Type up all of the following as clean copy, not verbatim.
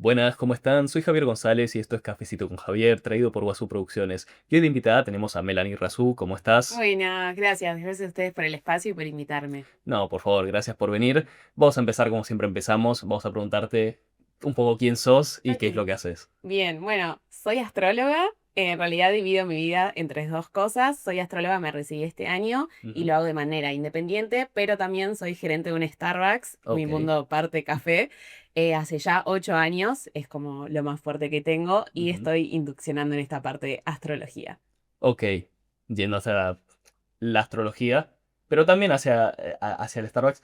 Buenas, ¿cómo están? Soy Javier González y esto es Cafecito con Javier, traído por Guazú Producciones. Y hoy de invitada tenemos a Melanie Razú, ¿cómo estás? Bueno, gracias. Gracias a ustedes por el espacio y por invitarme. No, por favor, gracias por venir. Vamos a empezar como siempre empezamos. Vamos a preguntarte un poco quién sos y qué es lo Ok. que haces. Bien, bueno, soy astróloga. En realidad divido mi vida entre dos cosas. Soy astróloga, me recibí este año y Ujú. lo hago de manera independiente, pero también soy gerente de un Starbucks, mi Ok, mundo parte café. Hace ya 8 años, es como lo más fuerte que tengo y ujú. estoy induccionando en esta parte de astrología. Ok, yendo hacia la astrología, pero también hacia el Starbucks.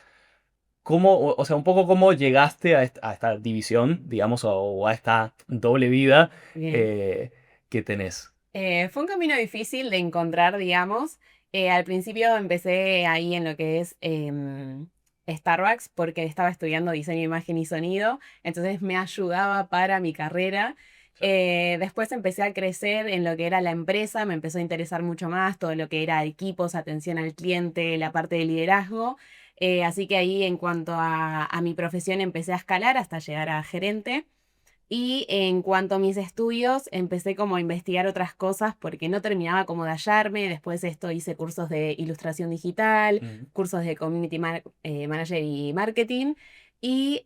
¿Cómo, o sea, un poco cómo llegaste a esta división, digamos, o a esta doble vida Bien. eh, que tenés? Fue un camino difícil de encontrar, digamos. Al principio empecé ahí en lo que es Starbucks porque estaba estudiando diseño, imagen y sonido, entonces me ayudaba para mi carrera. Después empecé a crecer en lo que era la empresa, me empezó a interesar mucho más todo lo que era equipos, atención al cliente, la parte de liderazgo. Así que ahí en cuanto a mi profesión empecé a escalar hasta llegar a gerente. Y en cuanto a mis estudios, empecé como a investigar otras cosas porque no terminaba como de hallarme. Después de esto hice cursos de ilustración digital, Ujú. cursos de manager y marketing. Y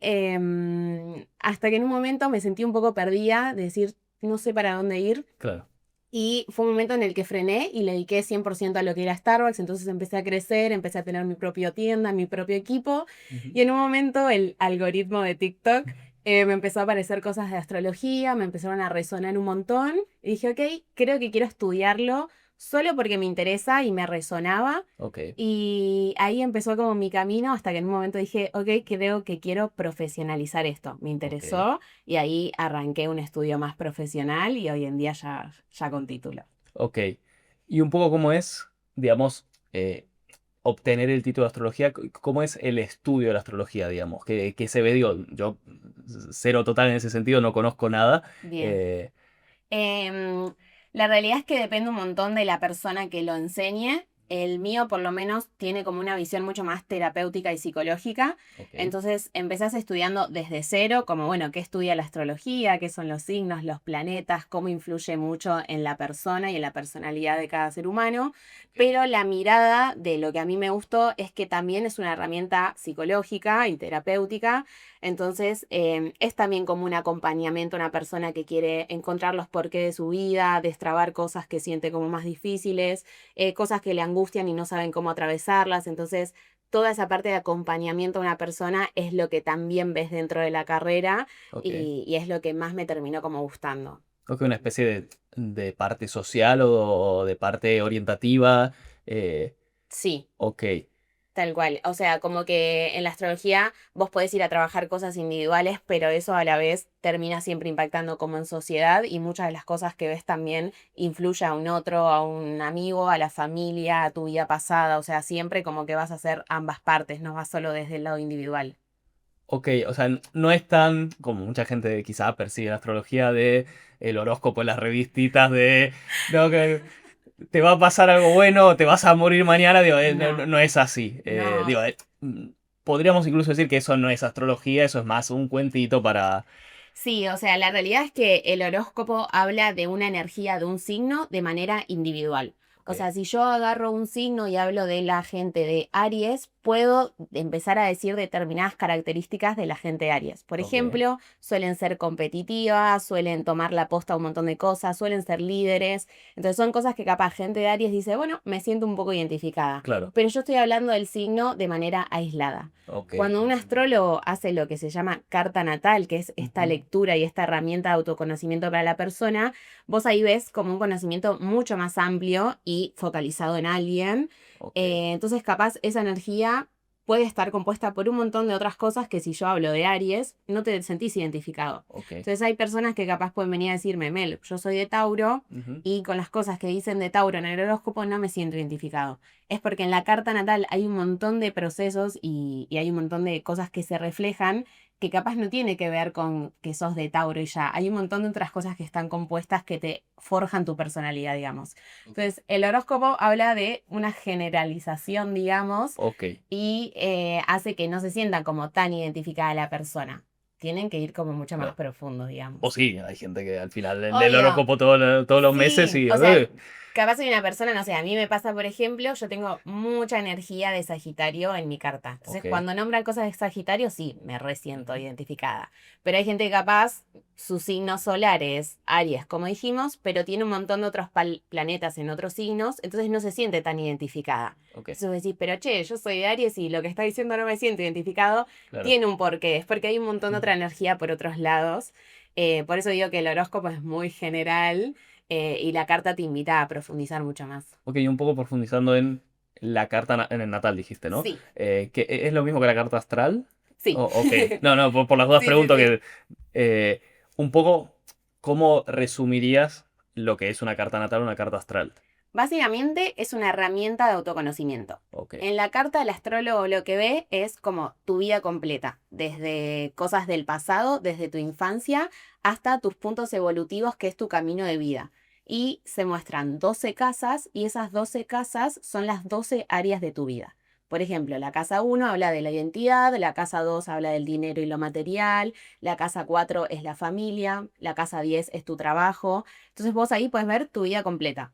hasta que en un momento me sentí un poco perdida, de decir, no sé para dónde ir. Claro. Y fue un momento en el que frené y le dediqué 100% a lo que era Starbucks. Entonces empecé a crecer, empecé a tener mi propia tienda, mi propio equipo. Ujú. Y en un momento el algoritmo de TikTok me empezó a aparecer cosas de astrología, me empezaron a resonar un montón. Y dije, ok, creo que quiero estudiarlo solo porque me interesa y me resonaba. Ok, Y ahí empezó como mi camino hasta que en un momento dije, ok, creo que quiero profesionalizar esto. Me ok, interesó y ahí arranqué un estudio más profesional y hoy en día ya con título. ok. Y un poco cómo es, digamos, obtener el título de astrología, cómo es el estudio de la astrología, digamos, que se ve, digo, yo cero total en ese sentido, no conozco nada. Bien. eh, Em, la realidad es que depende un montón de la persona que lo enseñe. El mío, por lo menos, tiene como una visión mucho más terapéutica y psicológica. ok, Entonces, empezás estudiando desde cero, como, bueno, qué estudia la astrología, qué son los signos, los planetas, cómo influye mucho en la persona y en la personalidad de cada ser humano. Pero la mirada de lo que a mí me gustó es que también es una herramienta psicológica y terapéutica. Entonces, es también como un acompañamiento a una persona que quiere encontrar los porqués de su vida, destrabar cosas que siente como más difíciles, cosas que le angustian y no saben cómo atravesarlas. Entonces, toda esa parte de acompañamiento a una persona es lo que también ves dentro de la carrera ok. y es lo que más me terminó como gustando. Creo que una especie de parte social o de parte orientativa. eh, Sí. ok, Tal cual, o sea, como que en la astrología vos podés ir a trabajar cosas individuales, pero eso a la vez termina siempre impactando como en sociedad y muchas de las cosas que ves también influye a un otro, a un amigo, a la familia, a tu vida pasada, o sea, siempre como que vas a hacer ambas partes, no vas solo desde el lado individual. ok, o sea, no es tan como mucha gente quizá percibe la astrología de el horóscopo en las revistitas de no, que te va a pasar algo bueno, te vas a morir mañana, digo, no, No, no es así. no. Digo, podríamos incluso decir que eso no es astrología, eso es más un cuentito para... Sí, o sea, la realidad es que el horóscopo habla de una energía de un signo de manera individual. O Ok, sea, si yo agarro un signo y hablo de la gente de Aries, puedo empezar a decir determinadas características de la gente de Aries. Por ok, ejemplo, suelen ser competitivas, suelen tomar la posta a un montón de cosas, suelen ser líderes. Entonces son cosas que capaz gente de Aries dice, bueno, me siento un poco identificada. claro, Pero yo estoy hablando del signo de manera aislada. ok. Cuando un astrólogo hace lo que se llama carta natal, que es esta Ujú. lectura y esta herramienta de autoconocimiento para la persona, vos ahí ves como un conocimiento mucho más amplio y focalizado en alguien. Ok, Entonces, capaz esa energía puede estar compuesta por un montón de otras cosas que si yo hablo de Aries, no te sentís identificado. ok. Entonces, hay personas que capaz pueden venir a decirme, Mel, yo soy de Tauro Ujú. y con las cosas que dicen de Tauro en el horóscopo no me siento identificado. Es porque en la carta natal hay un montón de procesos y hay un montón de cosas que se reflejan que capaz no tiene que ver con que sos de Tauro y ya. Hay un montón de otras cosas que están compuestas que te forjan tu personalidad, digamos. Ok, Entonces, el horóscopo habla de una generalización, digamos, ok, y hace que no se sienta como tan identificada la persona. tienen que ir como mucho más Claro. profundos, digamos. O sí, hay gente que al final lee el Obvio. horóscopo todos los meses Sí, y... o sea, capaz soy una persona, no sé, a mí me pasa, por ejemplo, yo tengo mucha energía de Sagitario en mi carta. Entonces, ok. cuando nombran cosas de Sagitario, sí, me resiento Ujú. identificada. Pero hay gente que capaz, su signo solar es Aries, como dijimos, pero tiene un montón de otros planetas en otros signos, entonces no se siente tan identificada. Ok, Entonces vos decís, pero che, yo soy de Aries y lo que está diciendo no me siento identificado, claro. tiene un porqué, es porque hay un montón de otra energía por otros lados. Por eso digo que el horóscopo es muy general y la carta te invita a profundizar mucho más. Ok, un poco profundizando en la carta en el natal, dijiste, ¿no? Sí, ¿Es lo mismo que la carta astral? sí. Ok, no, no, por las dudas Sí, sí, pregunto sí. que un poco, ¿cómo resumirías lo que es una carta natal o una carta astral? Básicamente es una herramienta de autoconocimiento. Ok, En la carta el astrólogo lo que ve es como tu vida completa, desde cosas del pasado, desde tu infancia, hasta tus puntos evolutivos, que es tu camino de vida. Y se muestran 12 casas y esas 12 casas son las 12 áreas de tu vida. Por ejemplo, la casa 1 habla de la identidad, la casa 2 habla del dinero y lo material, la casa 4 es la familia, la casa 10 es tu trabajo. Entonces vos ahí puedes ver tu vida completa.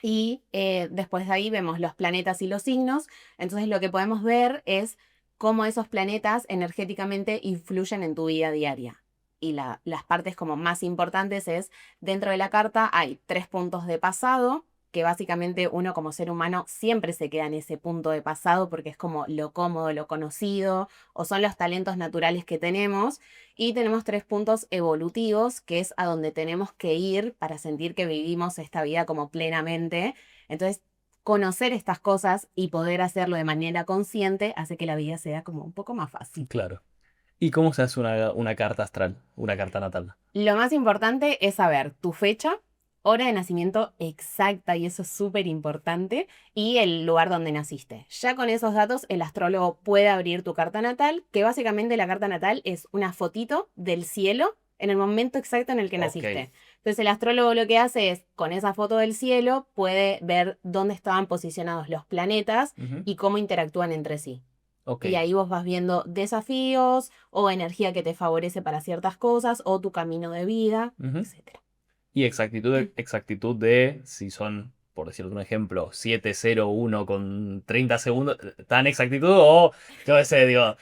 Y después de ahí vemos los planetas y los signos. Entonces lo que podemos ver es cómo esos planetas energéticamente influyen en tu vida diaria. Y las partes como más importantes es, dentro de la carta hay 3 puntos de pasado, que básicamente uno como ser humano siempre se queda en ese punto de pasado porque es como lo cómodo, lo conocido, o son los talentos naturales que tenemos. Y tenemos 3 puntos evolutivos, que es a donde tenemos que ir para sentir que vivimos esta vida como plenamente. Entonces, conocer estas cosas y poder hacerlo de manera consciente hace que la vida sea como un poco más fácil. claro. ¿Y cómo se hace una carta astral, una carta natal? Lo más importante es saber tu fecha, hora de nacimiento exacta, y eso es súper importante, y el lugar donde naciste. Ya con esos datos, el astrólogo puede abrir tu carta natal, que básicamente la carta natal es una fotito del cielo en el momento exacto en el que Ok, naciste. Entonces el astrólogo lo que hace es, con esa foto del cielo, puede ver dónde estaban posicionados los planetas ujú, y cómo interactúan entre sí. ok, Y ahí vos vas viendo desafíos o energía que te favorece para ciertas cosas o tu camino de vida, ujú. etcétera. Y exactitud de si son, por decirte un ejemplo, 701 con 30 segundos, ¿tan exactitud? O, yo qué sé, digo,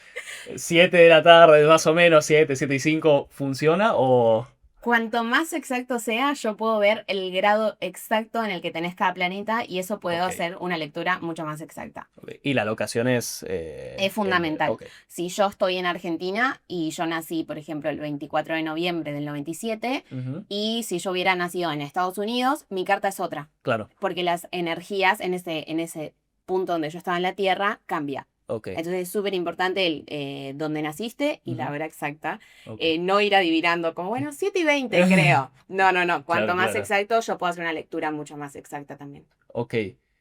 7 de la tarde, más o menos, 7 y 5 ¿funciona? O... Cuanto más exacto sea, yo puedo ver el grado exacto en el que tenés cada planeta y eso puedo Ok, hacer una lectura mucho más exacta. ok. Y la locación es... Es fundamental. ok, Si yo estoy en Argentina y yo nací, por ejemplo, el 24 de noviembre del 97, ujú, y si yo hubiera nacido en Estados Unidos, mi carta es otra, claro, porque las energías en ese punto donde yo estaba en la Tierra cambia. ok, Entonces es súper importante dónde naciste y la ujú, hora exacta. ok. No ir adivinando como, bueno, 7:20 creo. No, no, no. Cuanto Claro, más claro. exacto, yo puedo hacer una lectura mucho más exacta también. Ok.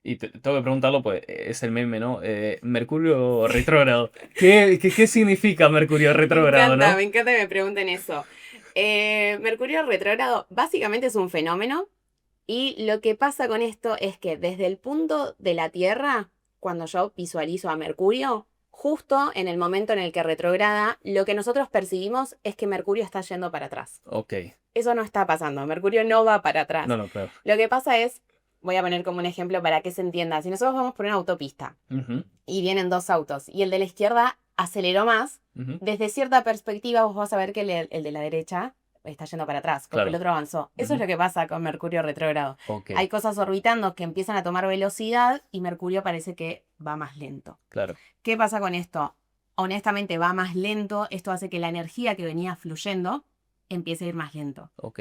Y tengo que preguntarlo, pues es el meme, ¿no? Mercurio retrógrado. ¿Qué significa Mercurio retrógrado, Me no? encanta que me pregunten eso. Mercurio retrógrado básicamente es un fenómeno y lo que pasa con esto es que desde el punto de la Tierra, cuando yo visualizo a Mercurio, justo en el momento en el que retrograda, lo que nosotros percibimos es que Mercurio está yendo para atrás. Ok. Eso no está pasando, Mercurio no va para No, atrás. no, claro. Lo que pasa es, voy a poner como un ejemplo para que se entienda, si nosotros vamos por una autopista Ujú, y vienen dos autos y el de la izquierda aceleró más, ujú, desde cierta perspectiva vos vas a ver que el de la derecha está yendo para atrás, porque el claro. otro avanzó. Eso es Ujú, lo que pasa con Mercurio retrógrado. ok, Hay cosas orbitando que empiezan a tomar velocidad y Mercurio parece que va más lento. claro. ¿Qué pasa con esto? Honestamente va más lento, esto hace que la energía que venía fluyendo empiece a ir más lento. Ok.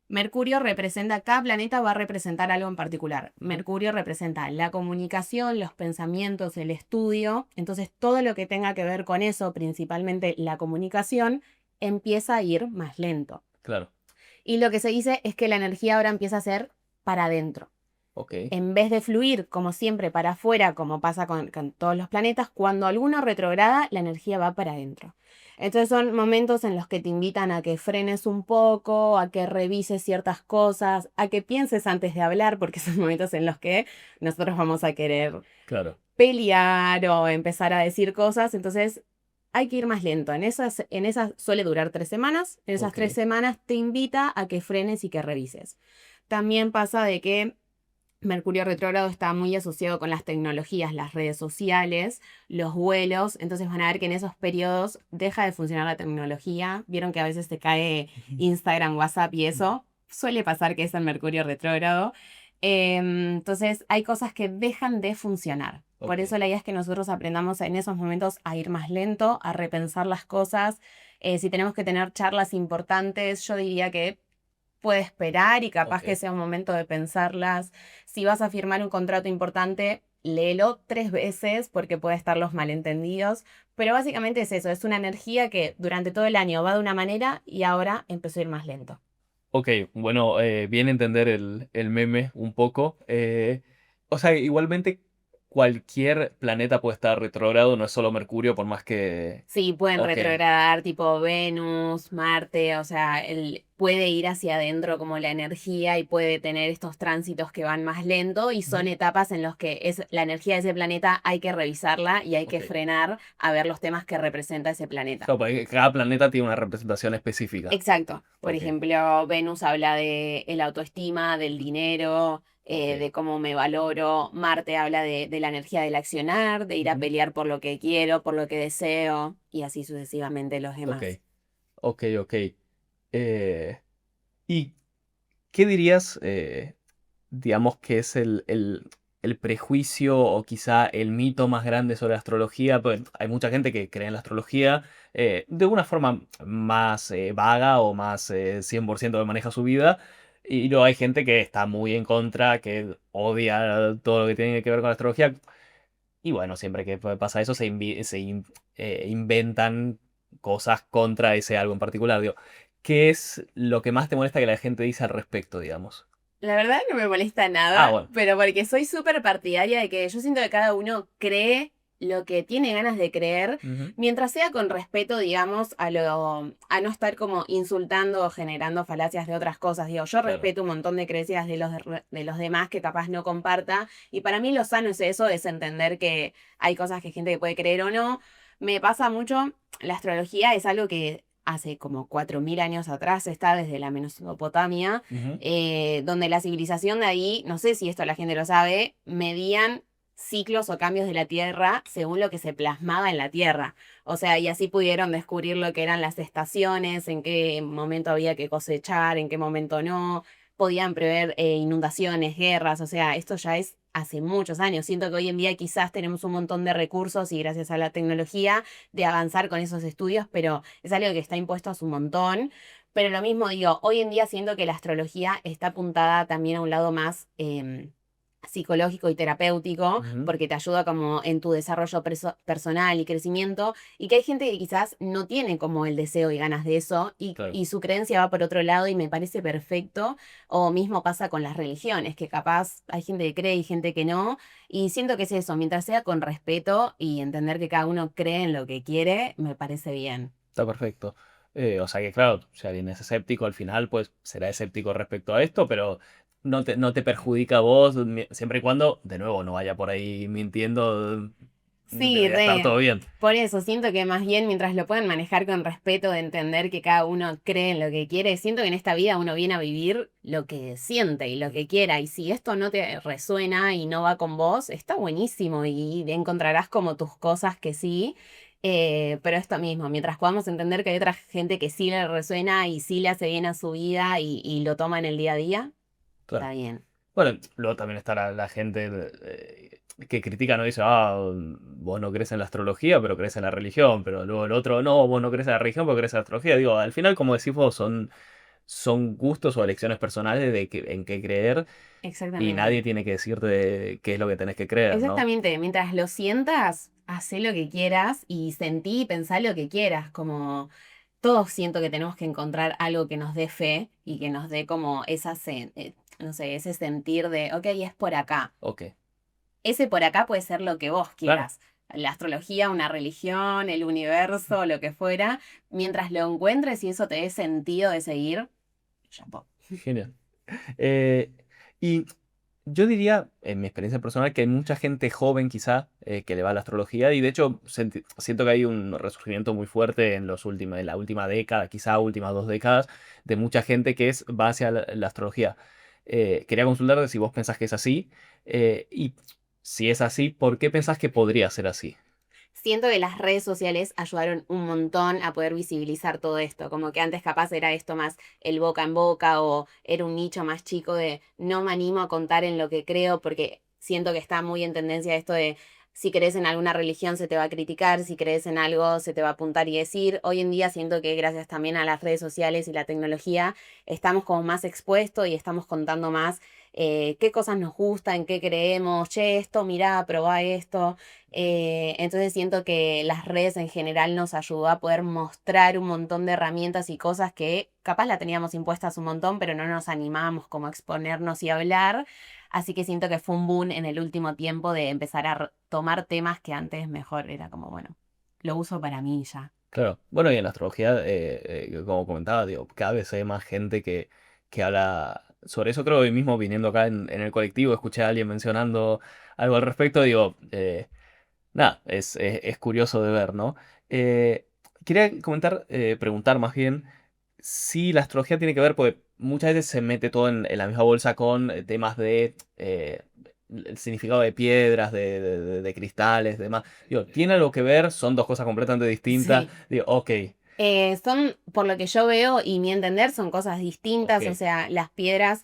Mercurio representa, cada planeta va a representar algo en particular. Ujú, Mercurio representa la comunicación, los pensamientos, el estudio. Entonces, todo lo que tenga que ver con eso, principalmente la comunicación, empieza a ir más lento. claro. Y lo que se dice es que la energía ahora empieza a ser para adentro. Ok. En vez de fluir, como siempre, para afuera, como pasa con todos los planetas, cuando alguno retrograda, la energía va para adentro. Entonces son momentos en los que te invitan a que frenes un poco, a que revises ciertas cosas, a que pienses antes de hablar, porque son momentos en los que nosotros vamos a querer Claro. pelear o empezar a decir cosas. Entonces hay que ir más lento. En esas suele durar 3 semanas. En esas Ok, 3 semanas te invita a que frenes y que revises. También pasa de que Mercurio retrógrado está muy asociado con las tecnologías, las redes sociales, los vuelos. Entonces van a ver que en esos periodos deja de funcionar la tecnología. Vieron que a veces te cae ujú, Instagram, WhatsApp y eso. Suele pasar que es el Mercurio retrógrado. Entonces hay cosas que dejan de funcionar. Por ok, eso la idea es que nosotros aprendamos en esos momentos a ir más lento, a repensar las cosas. Si tenemos que tener charlas importantes, yo diría que puede esperar y capaz que ok. sea un momento de pensarlas. Si vas a firmar un contrato importante, léelo 3 veces porque puede estar los malentendidos. Pero básicamente es eso, es una energía que durante todo el año va de una manera y ahora empezó a ir más lento. Ok, bueno, bien entender el meme un poco. O sea, igualmente cualquier planeta puede estar retrógrado, no es solo Mercurio, por más que... Sí, pueden Ok, retrogradar tipo Venus, Marte, o sea, puede ir hacia adentro como la energía y puede tener estos tránsitos que van más lento y son ujú, etapas en los que la energía de ese planeta hay que revisarla y hay que ok. frenar a ver los temas que representa ese planeta. Claro, porque cada planeta tiene una representación específica. Exacto. Por Ok, ejemplo, Venus habla de el autoestima, del dinero, ok. de cómo me valoro. Marte habla de la energía del accionar, de ir a Ujú, pelear por lo que quiero, por lo que deseo, y así sucesivamente los ok, demás. ok, ok. Eh, ¿Y qué dirías, digamos, que es el prejuicio o quizá el mito más grande sobre la astrología? Pues hay mucha gente que cree en la astrología de una forma más vaga o más 100% que maneja su vida. Y luego hay gente que está muy en contra, que odia todo lo que tiene que ver con la astrología. Y bueno, siempre que pasa eso inventan cosas contra ese algo en particular. Digo, ¿qué es lo que más te molesta que la gente dice al respecto, digamos? La verdad no me molesta Ah, nada, bueno. pero porque soy súper partidaria de que yo siento que cada uno cree lo que tiene ganas de creer, Ujú, mientras sea con respeto, digamos, a no estar como insultando o generando falacias de otras cosas. Digo, yo claro. respeto un montón de creencias de los demás que capaz no comparta, y para mí lo sano es eso, es entender que hay cosas que hay gente que puede creer o no. Me pasa mucho, la astrología es algo que hace como 4.000 años atrás está desde la Mesopotamia, Ujú, donde la civilización de ahí, no sé si esto la gente lo sabe, medían ciclos o cambios de la Tierra según lo que se plasmaba en la Tierra. O sea, y así pudieron descubrir lo que eran las estaciones, en qué momento había que cosechar, en qué momento no. Podían prever inundaciones, guerras, o sea, esto ya es hace muchos años. Siento que hoy en día quizás tenemos un montón de recursos y gracias a la tecnología de avanzar con esos estudios, pero es algo que está impuesto a su montón. Pero lo mismo digo, hoy en día siento que la astrología está apuntada también a un lado más psicológico y terapéutico, ujú, porque te ayuda como en tu desarrollo personal y crecimiento, y que hay gente que quizás no tiene como el deseo y ganas de eso, claro. y su creencia va por otro lado y me parece perfecto, o mismo pasa con las religiones, que capaz hay gente que cree y gente que no, y siento que es eso, mientras sea con respeto y entender que cada uno cree en lo que quiere, me parece bien. Está perfecto. O sea que, claro, si alguien es escéptico, al final, pues será escéptico respecto a esto, pero no te perjudica a vos, siempre y cuando, de nuevo, no vaya por ahí mintiendo, Sí, debería estar re. todo bien. Por eso siento que más bien mientras lo puedan manejar con respeto de entender que cada uno cree en lo que quiere, siento que en esta vida uno viene a vivir lo que siente y lo que quiera. Y si esto no te resuena y no va con vos, está buenísimo y encontrarás como tus cosas que sí. Pero esto mismo, mientras podamos entender que hay otra gente que sí le resuena y sí le hace bien a su vida y lo toma en el día a día, Claro. está bien. Bueno, luego también está la gente que critica, no dice, vos no crees en la astrología, pero crees en la religión, pero luego el otro, no, vos no crees en la religión, pero crees en la astrología. Digo, al final, como decís vos, son gustos o elecciones personales en qué creer y Exactamente. nadie tiene que decirte qué es lo que tenés que creer, ¿no? Exactamente, mientras lo sientas, hacé lo que quieras y sentí y pensá lo que quieras, como todos siento que tenemos que encontrar algo que nos dé fe y que nos dé como no sé, ese sentir de, ok, es por acá. Ok, Ese por acá puede ser lo que vos claro, quieras, la astrología, una religión, el universo, lo que fuera, mientras lo encuentres y eso te dé sentido de seguir, chapo. genial. Eh, y Yo diría, en mi experiencia personal, que hay mucha gente joven quizá que le va a la astrología y de hecho siento que hay un resurgimiento muy fuerte en la última década, quizá últimas 2 décadas, de mucha gente que va hacia la astrología. Quería consultarte si vos pensás que es así y si es así, ¿por qué pensás que podría ser así? Siento que las redes sociales ayudaron un montón a poder visibilizar todo esto, como que antes capaz era esto más el boca en boca o era un nicho más chico de no me animo a contar en lo que creo porque siento que está muy en tendencia esto de si crees en alguna religión se te va a criticar, si crees en algo se te va a apuntar y decir. Hoy en día siento que gracias también a las redes sociales y la tecnología estamos como más expuestos y estamos contando más qué cosas nos gustan, en qué creemos, che, esto, mirá, probá esto. Entonces siento que las redes en general nos ayudó a poder mostrar un montón de herramientas y cosas que capaz la teníamos impuestas un montón, pero no nos animábamos como a exponernos y hablar. Así que siento que fue un boom en el último tiempo de empezar a tomar temas que antes mejor era como, bueno, lo uso para mí ya. Claro. Bueno, y en la astrología, como comentaba, digo, cada vez hay más gente que habla sobre eso. Creo que hoy mismo viniendo acá en el colectivo, escuché a alguien mencionando algo al respecto. Digo, nada, es curioso de ver, ¿no? Eh, Quería preguntar más bien si la astrología tiene que ver, porque muchas veces se mete todo en la misma bolsa con temas de el significado de piedras, de cristales, demás. Digo, ¿tiene algo que ver? Son dos cosas completamente distintas. Sí. Digo, ok, Son, por lo que yo veo y mi entender, son cosas ok, distintas, o sea, las piedras,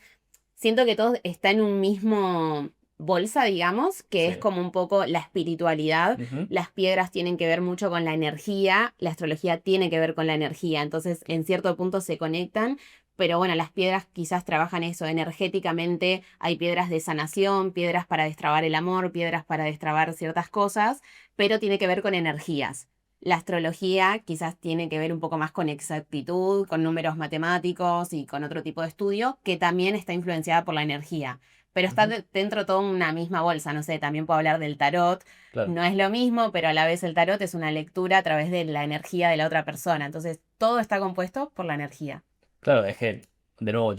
siento que todo está en un mismo bolsa, digamos, que es sí. como un poco la espiritualidad. Ujú, Las piedras tienen que ver mucho con la energía, la astrología tiene que ver con la energía, entonces en cierto punto se conectan. Pero bueno, las piedras quizás trabajan eso energéticamente. Hay piedras de sanación, piedras para destrabar el amor, piedras para destrabar ciertas cosas, pero tiene que ver con energías. La astrología quizás tiene que ver un poco más con exactitud, con números matemáticos y con otro tipo de estudio, que también está influenciada por la energía. Pero está ujú, dentro de toda una misma bolsa, no sé, también puedo hablar del tarot. claro. No es lo mismo, pero a la vez el tarot es una lectura a través de la energía de la otra persona. Entonces, todo está compuesto por la energía. Claro, es que, de nuevo,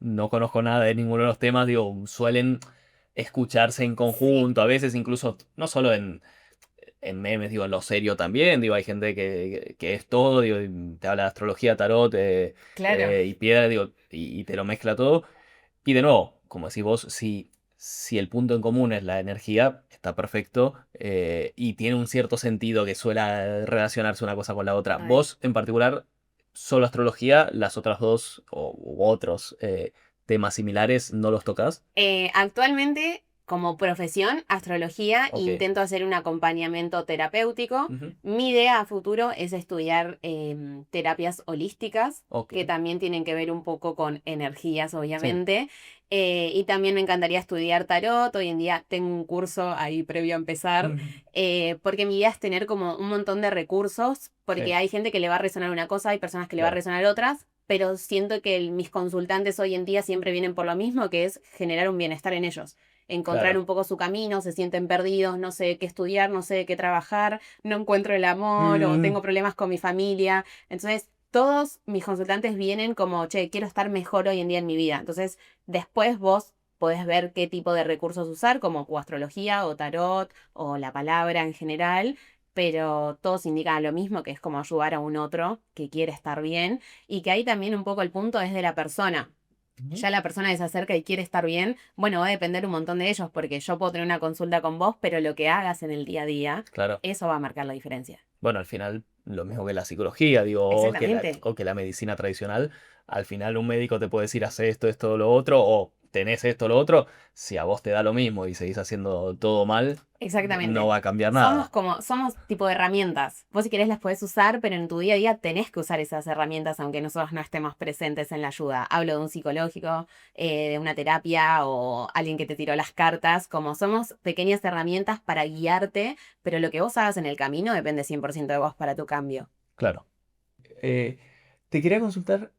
no conozco nada de ninguno de los temas, digo, suelen escucharse en Sí, conjunto, a veces incluso, no solo en memes, digo, en lo serio también, digo, hay gente que es todo, digo, y te habla de astrología, tarot claro. y piedra, digo, y te lo mezcla todo. Y de nuevo, como decís vos, si el punto en común es la energía, está perfecto y tiene un cierto sentido que suele relacionarse una cosa con la otra. Re. Vos, en particular, solo astrología, las otras dos u otros temas similares, ¿no los tocas? Actualmente, como profesión, astrología, Ok. intento hacer un acompañamiento terapéutico. Ujú, Mi idea a futuro es estudiar terapias holísticas, ok. que también tienen que ver un poco con energías, Sí. obviamente. Y también me encantaría estudiar tarot. Hoy en día tengo un curso ahí previo a empezar, Ujú, porque mi idea es tener como un montón de recursos, porque sí, hay gente que le va a resonar una cosa, hay personas que le va a claro, resonar otras, pero siento que mis consultantes hoy en día siempre vienen por lo mismo, que es generar un bienestar en ellos, encontrar claro. un poco su camino, se sienten perdidos, no sé qué estudiar, no sé qué trabajar, no encuentro el amor o Mm, tengo problemas con mi familia. Entonces, todos mis consultantes vienen como, che, quiero estar mejor hoy en día en mi vida. Entonces, después vos podés ver qué tipo de recursos usar, como o astrología o tarot o la palabra en general, pero todos indican lo mismo, que es como ayudar a un otro que quiere estar bien y que ahí también un poco el punto es de la persona. ujú, Ya la persona que se acerca y quiere estar bien, bueno, va a depender un montón de ellos, porque yo puedo tener una consulta con vos, pero lo que hagas en el día a día, claro. eso va a marcar la diferencia. Bueno, al final, lo mismo que la psicología, digo, Exactamente. o que la medicina tradicional, al final un médico te puede decir, hace esto, esto, lo otro, o tenés esto, lo otro, si a vos te da lo mismo y seguís haciendo todo mal, no Exactamente. va a cambiar nada. Somos tipo de herramientas. Vos si querés las podés usar, pero en tu día a día tenés que usar esas herramientas aunque nosotros no estemos presentes en la ayuda. Hablo de un psicológico, de una terapia o alguien que te tiró las cartas. Como somos pequeñas herramientas para guiarte, pero lo que vos hagas en el camino depende 100% de vos para tu cambio. Claro. Eh, Te quería consultar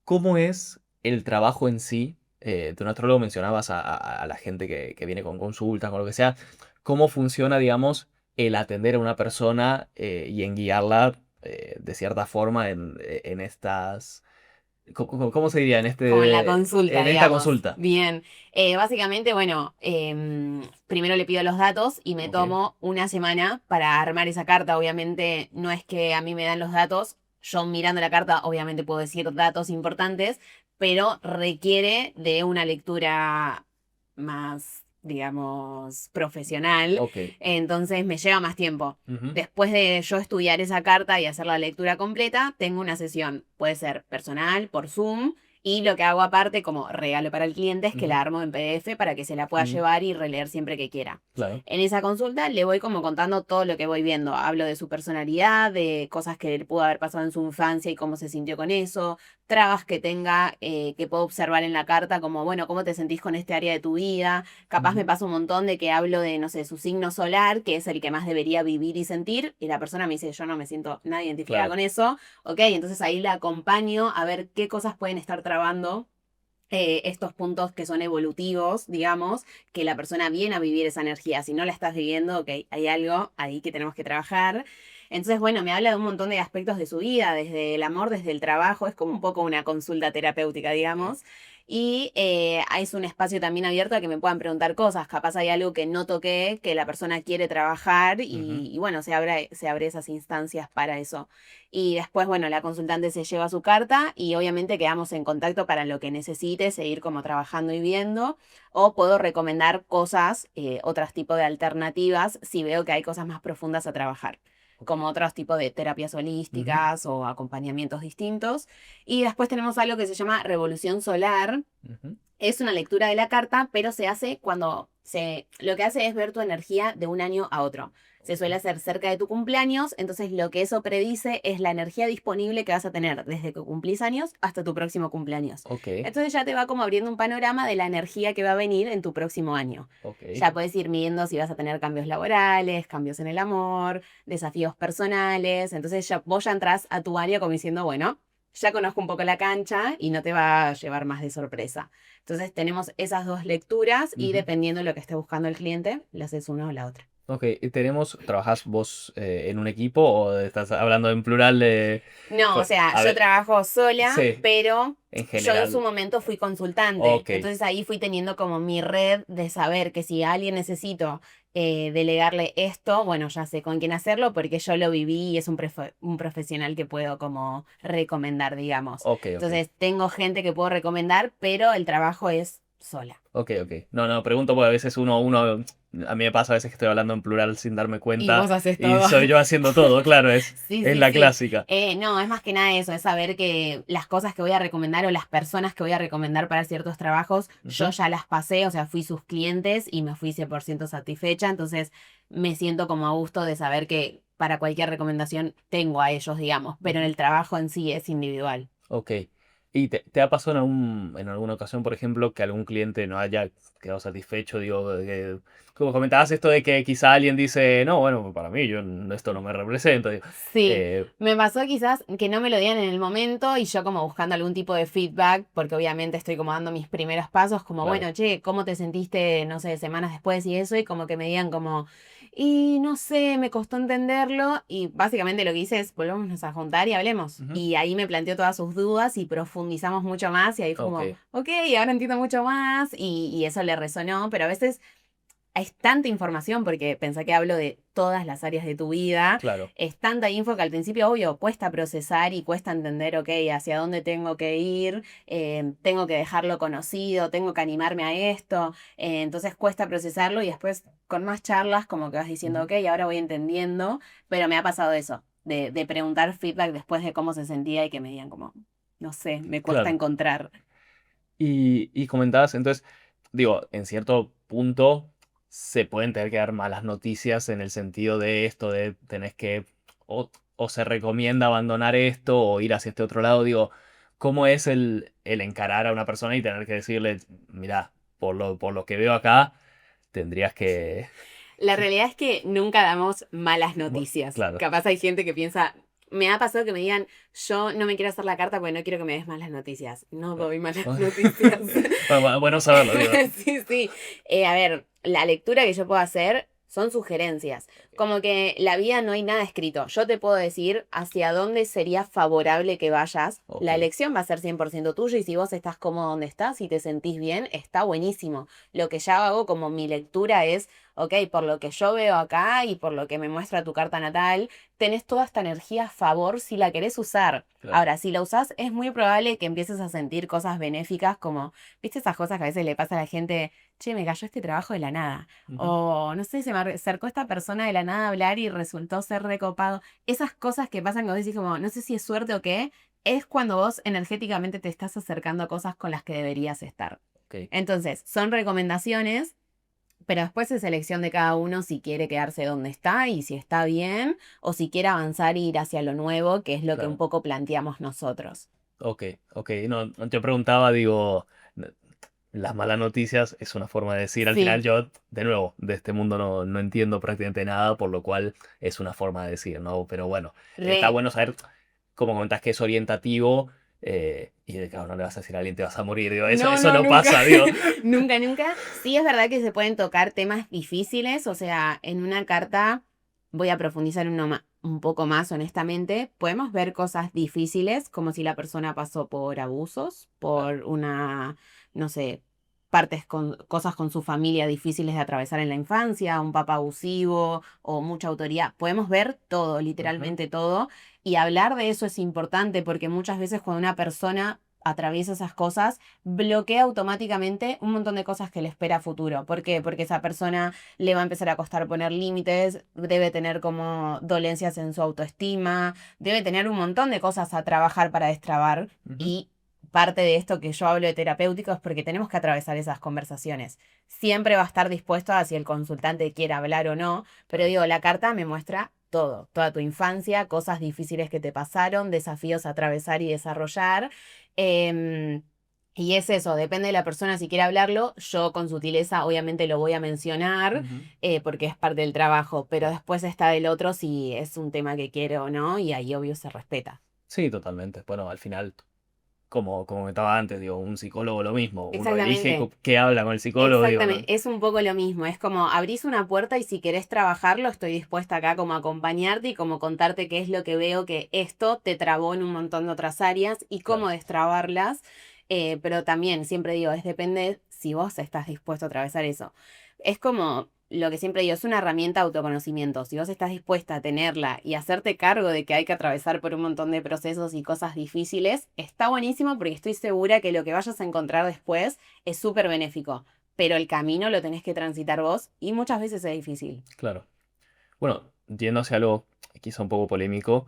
cómo es el trabajo en sí. De un astrólogo mencionabas a la gente que viene con consultas, con lo que sea. ¿Cómo funciona, digamos, el atender a una persona y en guiarla de cierta forma en estas ¿Cómo se diría Como en la consulta, en esta digamos. consulta? Bien. Básicamente, bueno, primero le pido los datos y me Ok. tomo una semana para armar esa carta. Obviamente, no es que a mí me dan los datos. Yo mirando la carta, obviamente puedo decir datos importantes, pero requiere de una lectura más, digamos, profesional. Ok. Entonces me lleva más tiempo. Ujú, Después de yo estudiar esa carta y hacer la lectura completa, tengo una sesión, puede ser personal, por Zoom, y lo que hago aparte como regalo para el cliente es que ujú, la armo en PDF para que se la pueda mm, llevar y releer siempre que quiera. claro. En esa consulta le voy como contando todo lo que voy viendo. Hablo de su personalidad, de cosas que le pudo haber pasado en su infancia y cómo se sintió con eso, trabas que tenga, que puedo observar en la carta, como, bueno, cómo te sentís con este área de tu vida. Capaz me Ujú, pasa un montón de que hablo de, no sé, su signo solar, que es el que más debería vivir y sentir, y la persona me dice, yo no me siento nada identificada claro. con eso. Ok, entonces ahí la acompaño a ver qué cosas pueden estar trabando estos puntos que son evolutivos, digamos, que la persona viene a vivir esa energía. Si no la estás viviendo, ok, hay algo ahí que tenemos que trabajar. Entonces, bueno, me habla de un montón de aspectos de su vida, desde el amor, desde el trabajo, es como un poco una consulta terapéutica, Ok. digamos. Y es un espacio también abierto a que me puedan preguntar cosas. Capaz hay algo que no toqué, que la persona quiere trabajar Ujú, y bueno, se abre esas instancias para eso. Y después, bueno, la consultante se lleva su carta y obviamente quedamos en contacto para lo que necesite, seguir como trabajando y viendo. O puedo recomendar cosas, otros tipos de alternativas, si veo que hay cosas más profundas a trabajar, ok, como otros tipos de terapias ujú, holísticas o acompañamientos distintos. Y después tenemos algo que se llama revolución solar. ujú, Es una lectura de la carta, pero se hace cuando lo que hace es ver tu energía de un año a otro. Se ok, suele hacer cerca de tu cumpleaños, entonces lo que eso predice es la energía disponible que vas a tener desde que cumplís años hasta tu próximo cumpleaños. ok, Entonces ya te va como abriendo un panorama de la energía que va a venir en tu próximo año. ok, Ya puedes ir midiendo si vas a tener cambios laborales, cambios en el amor, desafíos personales. Entonces vos ya entras a tu año como diciendo, bueno, ya conozco un poco la cancha y no te va a llevar más de sorpresa. Entonces tenemos esas dos lecturas y ujú. dependiendo de lo que esté buscando el cliente, le haces una o la otra. Ok, y ¿trabajás vos en un equipo o estás hablando en plural de... No, o sea, A yo ver, trabajo sola, sí, pero en yo en su general. momento fui consultante. Ok, Entonces ahí fui teniendo como mi red de saber que si a alguien necesito delegarle esto, bueno, ya sé con quién hacerlo porque yo lo viví y es un profesional que puedo como recomendar, digamos. ok, ok. Entonces tengo gente que puedo recomendar, pero el trabajo es sola. Ok, ok. No, no, pregunto porque a veces a mí me pasa a veces que estoy hablando en plural sin darme Y cuenta vos haces y todo. soy yo haciendo todo, claro, Sí, es sí, la sí. clásica. No, es más que nada eso, es saber que las cosas que voy a recomendar o las personas que voy a recomendar para ciertos trabajos, yo Ujú, ya las pasé, o sea, fui sus clientes y me fui 100% satisfecha, entonces me siento como a gusto de saber que para cualquier recomendación tengo a ellos, digamos, pero en ujú. el trabajo en sí es individual. Ok. ¿Y te ha pasado en alguna ocasión, por ejemplo, que algún cliente no haya quedado satisfecho? Digo, como comentabas esto de que quizá alguien dice, no, bueno, para mí, esto no me representa. Digo, Sí, eh, me pasó quizás que no me lo dieran en el momento y yo como buscando algún tipo de feedback, porque obviamente estoy como dando mis primeros pasos, como claro. bueno, che, ¿cómo te sentiste, no sé, semanas después y eso? Y como que me digan como, y no sé, me costó entenderlo y básicamente lo que hice es volvámonos a juntar y hablemos. Ujú, Y ahí me planteó todas sus dudas y profundizamos mucho más y ahí fue como, ok, ok, ahora entiendo mucho más y eso le resonó, pero a veces es tanta información, porque pensá que hablo de todas las áreas de tu vida, claro. es tanta info que al principio, obvio, cuesta procesar y cuesta entender, ok, hacia dónde tengo que ir, tengo que dejarlo conocido, tengo que animarme a esto, entonces cuesta procesarlo y después con más charlas como que vas diciendo, Ujú, ok, ahora voy entendiendo, pero me ha pasado eso, de preguntar feedback después de cómo se sentía y que me digan como, no sé, me cuesta claro. encontrar. Y comentabas, entonces, digo, en cierto punto se pueden tener que dar malas noticias en el sentido de esto, de tenés que, o se recomienda abandonar esto o ir hacia este otro lado. Digo, ¿cómo es el encarar a una persona y tener que decirle, mira, por lo que veo acá, tendrías que... La realidad es que nunca damos malas Bueno, noticias. claro. Capaz hay gente que piensa, me ha pasado que me digan, yo no me quiero hacer la carta porque no quiero que me des malas noticias. No doy malas noticias. Bueno, bueno saberlo, digo. Sí, sí. A ver, la lectura que yo puedo hacer son sugerencias. Ok. Como que la vida no hay nada escrito. Yo te puedo decir hacia dónde sería favorable que vayas. Ok, La elección va a ser 100% tuya y si vos estás cómodo donde estás y te sentís bien, está buenísimo. Lo que ya hago como mi lectura es, ok, por lo que yo veo acá y por lo que me muestra tu carta natal, tenés toda esta energía a favor si la querés usar. claro. Ahora, si la usás, es muy probable que empieces a sentir cosas benéficas como, ¿viste esas cosas que a veces le pasa a la gente? Che, me cayó este trabajo de la nada. Ujú, O no sé, se me acercó esta persona de la nada a hablar y resultó ser recopado. Esas cosas que pasan cuando decís como, no sé si es suerte o qué, es cuando vos energéticamente te estás acercando a cosas con las que deberías estar. ok, Entonces, son recomendaciones, pero después es elección de cada uno si quiere quedarse donde está y si está bien, o si quiere avanzar e ir hacia lo nuevo, que es lo que un claro. poco planteamos nosotros. Ok, ok. No, no te preguntaba, digo, las malas noticias es una forma de decir, al final Sí, yo, de nuevo, de este mundo no entiendo prácticamente nada, por lo cual es una forma de decir, ¿no? Pero bueno, está re. bueno saber, como comentas, que es orientativo y de claro, no le vas a decir a alguien te vas a morir, digo, No, eso no, no nunca. pasa, digo. Nunca, nunca. Sí, es verdad que se pueden tocar temas difíciles. O sea, en una carta voy a profundizar un poco más, honestamente. Podemos ver cosas difíciles, como si la persona pasó por abusos, Claro. por una, no sé, partes con cosas con su familia difíciles de atravesar en la infancia, un papá abusivo o mucha autoridad. Podemos ver todo, Ujú, literalmente todo. Y hablar de eso es importante porque muchas veces cuando una persona atraviesa esas cosas, bloquea automáticamente un montón de cosas que le espera a futuro. ¿Por qué? Porque esa persona le va a empezar a costar poner límites, debe tener como dolencias en su autoestima, debe tener un montón de cosas a trabajar para destrabar ujú, y parte de esto que yo hablo de terapéutico es porque tenemos que atravesar esas conversaciones. Siempre va a estar dispuesto a si el consultante quiere hablar o no, pero claro. digo, la carta me muestra todo, toda tu infancia, cosas difíciles que te pasaron, desafíos a atravesar y desarrollar. Em, y es eso, depende de la persona si quiere hablarlo. Yo con sutileza obviamente lo voy a mencionar Ujú, porque es parte del trabajo, pero claro. después está el otro si es un tema que quiere o no y ahí obvio se respeta. Sí, totalmente. Bueno, al final, como comentaba antes, digo, un psicólogo lo mismo. Uno elige Exactamente. qué habla con el psicólogo, digo, Exactamente, ¿no? es un poco lo mismo, es como abrís una puerta y si querés trabajarlo, estoy dispuesta acá como a acompañarte y como contarte qué es lo que veo que esto te trabó en un montón de otras áreas y cómo Claro. destrabarlas, pero también siempre digo, es depende si vos estás dispuesto a atravesar eso. Es como lo que siempre digo, es una herramienta de autoconocimiento, si vos estás dispuesta a tenerla y hacerte cargo de que hay que atravesar por un montón de procesos y cosas difíciles, está buenísimo porque estoy segura que lo que vayas a encontrar después es súper benéfico, pero el camino lo tenés que transitar vos y muchas veces es difícil. Claro. Bueno, yendo hacia algo quizá un poco polémico,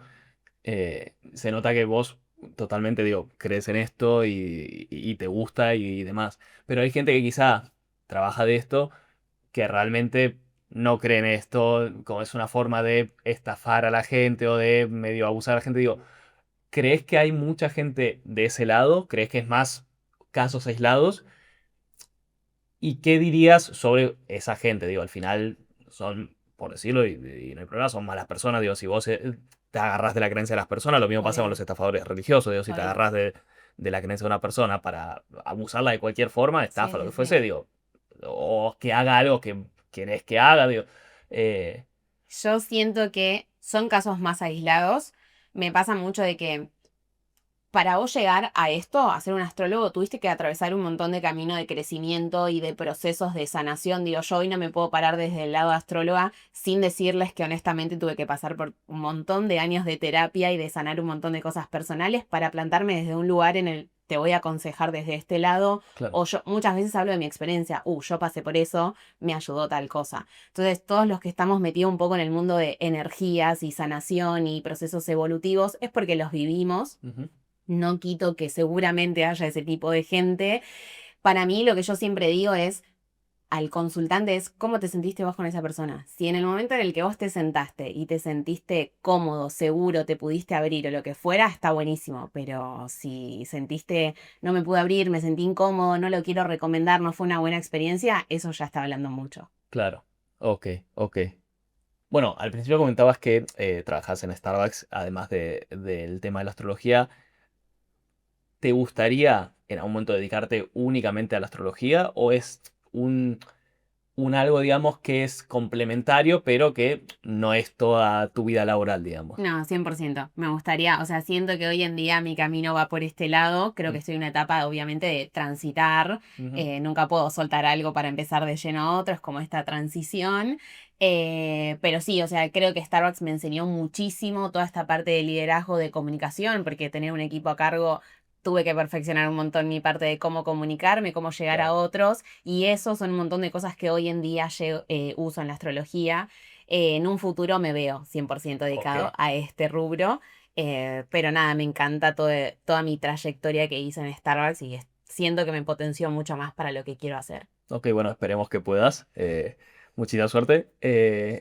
se nota que vos totalmente, digo, crees en esto y te gusta y demás. Pero hay gente que quizá trabaja de esto que realmente no cree en esto, como es una forma de estafar a la gente o de medio abusar a la gente. Digo, ¿crees que hay mucha gente de ese lado? ¿Crees que es más casos aislados? ¿Y qué dirías sobre esa gente? Digo, al final son, por decirlo, y no hay problema, son malas personas. Digo, si vos te agarras de la creencia de las personas, lo mismo pasa con Obvio, los estafadores religiosos. Digo, si te obvio. agarras de la creencia de una persona para abusarla de cualquier forma, Sí, estafa, lo sí, que sí. fuese, digo, o que haga algo que querés que haga, digo. eh, Yo siento que son casos más aislados. Me pasa mucho de que para vos llegar a esto, a ser un astrólogo, tuviste que atravesar un montón de camino de crecimiento y de procesos de sanación. Digo, yo hoy no me puedo parar desde el lado de astróloga sin decirles que honestamente tuve que pasar por un montón de años de terapia y de sanar un montón de cosas personales para plantarme desde un lugar en el te voy a aconsejar desde este lado. claro, O yo muchas veces hablo de mi experiencia, yo pasé por eso, me ayudó tal cosa. Entonces, todos los que estamos metidos un poco en el mundo de energías y sanación y procesos evolutivos es porque los vivimos. ujú, No quito que seguramente haya ese tipo de gente. Para mí lo que yo siempre digo es al consultante es cómo te sentiste vos con esa persona. Si en el momento en el que vos te sentaste y te sentiste cómodo, seguro, te pudiste abrir o lo que fuera, está buenísimo. Pero si sentiste no me pude abrir, me sentí incómodo, no lo quiero recomendar, no fue una buena experiencia, eso ya está hablando mucho. claro. Ok, ok. Bueno, al principio comentabas que trabajas en Starbucks, además del tema de la astrología. ¿Te gustaría en algún momento dedicarte únicamente a la astrología o es un un algo, digamos, que es complementario, pero que no es toda tu vida laboral, digamos. No, 100%. Me gustaría, o sea, siento que hoy en día mi camino va por este lado. Creo que Mm, estoy en una etapa, obviamente, de transitar. ujú. Nunca puedo soltar algo para empezar de lleno a otro. Es como esta transición. Pero sí, o sea, creo que Starbucks me enseñó muchísimo toda esta parte de liderazgo, de comunicación, porque tener un equipo a cargo. Tuve que perfeccionar un montón mi parte de cómo comunicarme, cómo llegar a Claro. otros, y eso son un montón de cosas que hoy en día uso en la astrología. En un futuro me veo 100% Ok. dedicado a este rubro, pero nada, me encanta toda mi trayectoria que hice en Starbucks y siento que me potenció mucho más para lo que quiero hacer. Ok, bueno, esperemos que puedas. Muchísima suerte.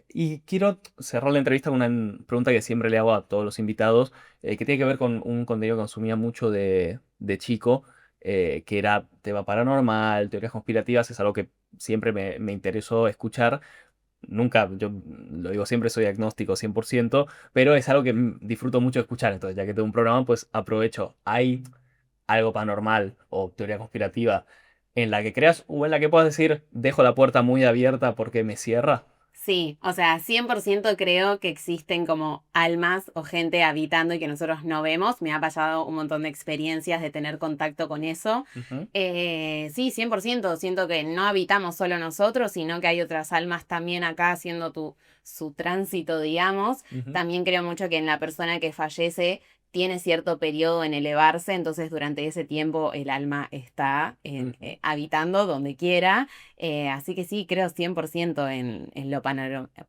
Y quiero cerrar la entrevista con una pregunta que siempre le hago a todos los invitados, que tiene que ver con un contenido que consumía mucho de chico, que era tema paranormal, teorías conspirativas, es algo que siempre me interesó escuchar. Nunca, yo lo digo siempre, soy agnóstico 100%, pero es algo que disfruto mucho escuchar. Entonces, ya que tengo un programa, pues aprovecho. ¿Hay algo paranormal o teoría conspirativa en la que creas o en la que puedas decir, dejo la puerta muy abierta porque me cierra? Sí, o sea, 100% creo que existen como almas o gente habitando y que nosotros no vemos. Me ha pasado un montón de experiencias de tener contacto con eso. Ujú, Sí, 100%. Siento que no habitamos solo nosotros, sino que hay otras almas también acá haciendo su tránsito, digamos. ujú, También creo mucho que en la persona que fallece tiene cierto periodo en elevarse, entonces durante ese tiempo el alma está ujú. habitando donde quiera. Así que sí, creo 100% en lo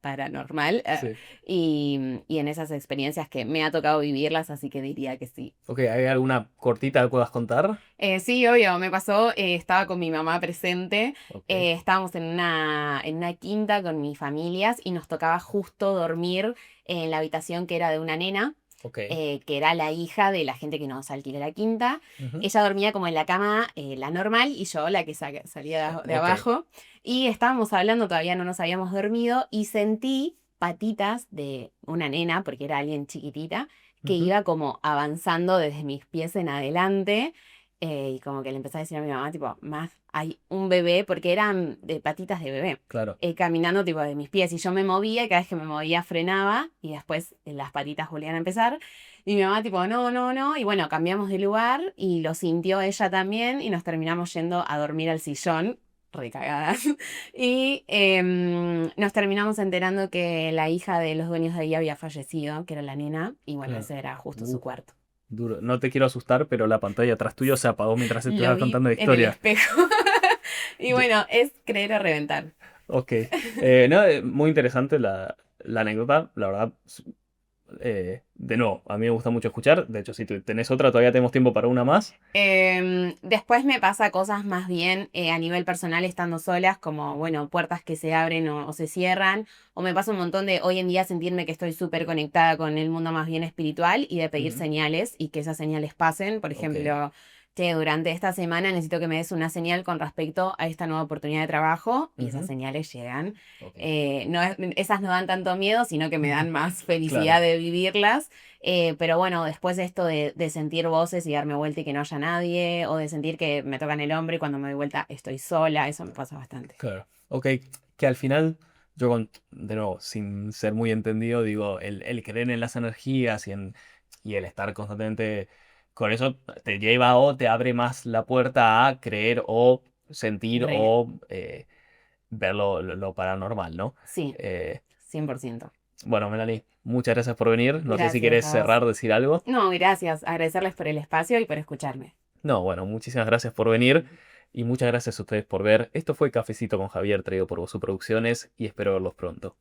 paranormal, Sí. y en esas experiencias que me ha tocado vivirlas, así que diría que sí. Ok, ¿hay alguna cortita que puedas contar? Sí, obvio, me pasó, estaba con mi mamá presente, Ok. estábamos en una quinta con mis familias y nos tocaba justo dormir en la habitación que era de una nena, Ok. que era la hija de la gente que nos alquiló la quinta. Ujú. Ella dormía como en la cama, la normal, y yo la que salía de Ok. abajo. Y estábamos hablando, todavía no nos habíamos dormido, y sentí patitas de una nena, porque era alguien chiquitita, que Ujú. iba como avanzando desde mis pies en adelante. Y como que le empecé a decir a mi mamá, tipo, más, hay un bebé, porque eran de patitas de bebé, Claro. caminando tipo de mis pies. Y yo me movía, y cada vez que me movía frenaba, y después las patitas volvían a empezar. Y mi mamá, tipo, no, no, no. Y bueno, cambiamos de lugar, y lo sintió ella también, y nos terminamos yendo a dormir al sillón, recagadas. Y nos terminamos enterando que la hija de los dueños de ahí había fallecido, que era la nena, y bueno, Claro. ese era justo su Uf, cuarto. duro. No te quiero asustar, pero la pantalla atrás tuyo se apagó mientras te Lo estaba vi contando la en el historia. espejo. Y Yo- bueno, es creer o reventar. ok. No, muy interesante la anécdota, la verdad. De nuevo, a mí me gusta mucho escuchar. De hecho, si tú tenés otra, todavía tenemos tiempo para una más. Después me pasa cosas más bien a nivel personal estando solas, como, bueno, puertas que se abren o se cierran, o me pasa un montón de hoy en día sentirme que estoy súper conectada con el mundo más bien espiritual y de pedir Ujú. señales y que esas señales pasen. Por Ok, ejemplo, che, durante esta semana necesito que me des una señal con respecto a esta nueva oportunidad de trabajo, y esas ujú, señales llegan. ok. No, esas no dan tanto miedo, sino que me dan más Claro, felicidad de vivirlas. Pero bueno, después de esto de sentir voces y darme vuelta y que no haya nadie, o de sentir que me tocan el hombro y cuando me doy vuelta estoy sola, eso me pasa bastante. claro. Ok, que al final, yo de nuevo, sin ser muy entendido, digo, el creer en las energías y el estar constantemente con eso te lleva o te abre más la puerta a creer o sentir Re, o ver lo paranormal, ¿no? sí, Eh, 100%. bueno, Melanie, muchas gracias por venir. No sé si Gracias quieres a vos. cerrar, decir algo. No, gracias. Agradecerles por el espacio y por escucharme. No, bueno, muchísimas gracias por venir y muchas gracias a ustedes por ver. Esto fue Cafecito con Javier, traído por Vosu Producciones y espero verlos pronto.